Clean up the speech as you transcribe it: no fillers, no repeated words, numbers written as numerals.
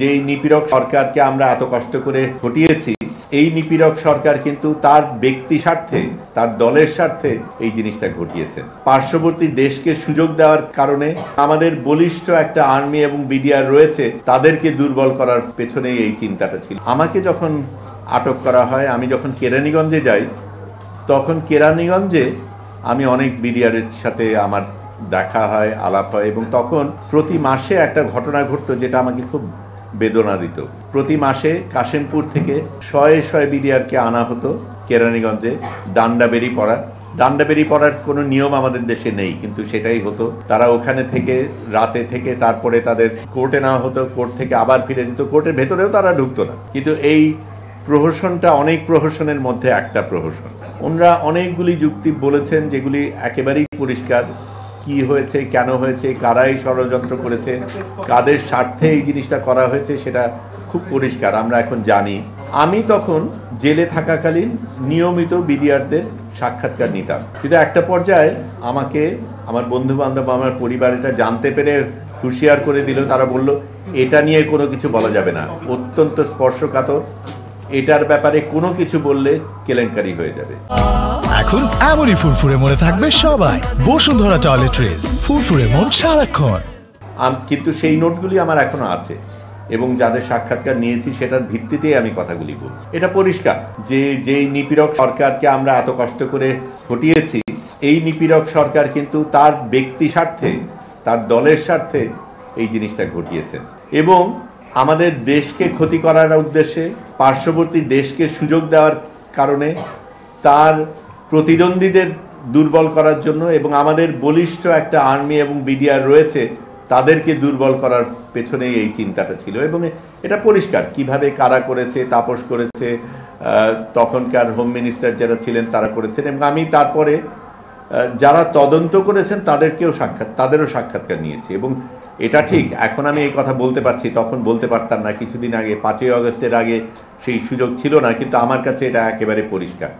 যেই নিপীড়ক সরকারকে আমরা এত কষ্ট করে হটিয়েছি, এই নিপীড়ক সরকার কিন্তু তার ব্যক্তি স্বার্থে, তার দলের স্বার্থে এই জিনিসটা ঘটিয়েছেন। পার্শ্ববর্তী দেশকে সুযোগ দেওয়ার কারণে আমাদের বলিষ্ঠ একটা আর্মি এবং বিডিআর রয়েছে, তাদেরকে দুর্বল করার পেছনেই এই চিন্তাটা ছিল। আমাকে যখন আটক করা হয়, আমি যখন কেরানীগঞ্জে যাই, তখন কেরানীগঞ্জে আমি অনেক বিডিআরের সাথে আমার দেখা হয়, আলাপ হয়, এবং তখন প্রতি মাসে একটা ঘটনা ঘটতো যেটা আমাকে খুব বেদনা দিত। প্রতি মাসে কাশিমপুর থেকে শয়ে শয়ে বিডিআরকে আনা হতো কেরানীগঞ্জে ডান্ডাবেরি পড়ার কোনো নিয়ম আমাদের দেশে নেই, কিন্তু সেটাই হতো। তারা ওখানে থেকে রাতে থেকে তারপরে তাদের কোর্টে নেওয়া হতো, কোর্ট থেকে আবার ফিরে যেত, কোর্টের ভেতরেও তারা ঢুকতো না। কিন্তু এই প্রহসনটা অনেক প্রহসনের মধ্যে একটা প্রহসন। ওনারা অনেকগুলি যুক্তি বলেছেন যেগুলি একেবারেই পরিষ্কার। কি হয়েছে, কেন হয়েছে, কারাই ষড়যন্ত্র করেছে, কাদের স্বার্থে এই জিনিসটা করা হয়েছে, সেটা খুব পরিষ্কার, আমরা এখন জানি। আমি তখন জেলে থাকাকালীন নিয়মিত বিডিআরদের সাক্ষাৎকার নিতাম, কিন্তু একটা পর্যায়ে আমাকে আমার বন্ধু বান্ধব, আমার পরিবার এটা জানতে পেরে হুঁশিয়ার করে দিল। তারা বলল, এটা নিয়ে কোনো কিছু বলা যাবে না, অত্যন্ত স্পর্শকাতর, এটার ব্যাপারে কোনো কিছু বললে কেলেঙ্কারি হয়ে যাবে। এখন এমনই ফুরফুরে মনে থাকবে সবাই। বসুন্ধরা টয়লেট্রিজ, ফুরফুরে মন সারাক্ষণ। কিন্তু সেই নোটগুলি আমার এখনো আছে, এবং যাদের সাক্ষাৎকার নিয়েছি সেটার ভিত্তিতেই আমি কথাগুলি বলছি। এটা পরিষ্কার যে যেই নিপীড়ক সরকারকে আমরা এত কষ্ট করে হটিয়েছি, এই নিপীড়ক সরকার কিন্তু তার ব্যক্তি স্বার্থে, তার দলের স্বার্থে এই জিনিসটা ঘটিয়েছেন, এবং আমাদের দেশকে ক্ষতি করার উদ্দেশ্যে, পার্শ্ববর্তী দেশকে সুযোগ দেওয়ার কারণে, তার প্রতিদ্বন্দ্বীদের দুর্বল করার জন্য, এবং আমাদের বলিষ্ঠ একটা আর্মি এবং বিডিআর রয়েছে, তাদেরকে দুর্বল করার পেছনেই এই চিন্তাটা ছিল। এবং এটা পরিষ্কার কিভাবে কারা করেছে, তাপস করেছে, তখনকার হোম মিনিস্টার যারা ছিলেন তারা করেছেন, এবং আমি তারপরে যারা তদন্ত করেছেন তাদেরও সাক্ষাৎকার নিয়েছি। এবং এটা ঠিক, এখন আমি এই কথা বলতে পারছি, তখন বলতে পারতাম না। কিছুদিন আগে 5ই আগস্টের আগে সেই সুযোগ ছিল না, কিন্তু আমার কাছে এটা একেবারে পরিষ্কার।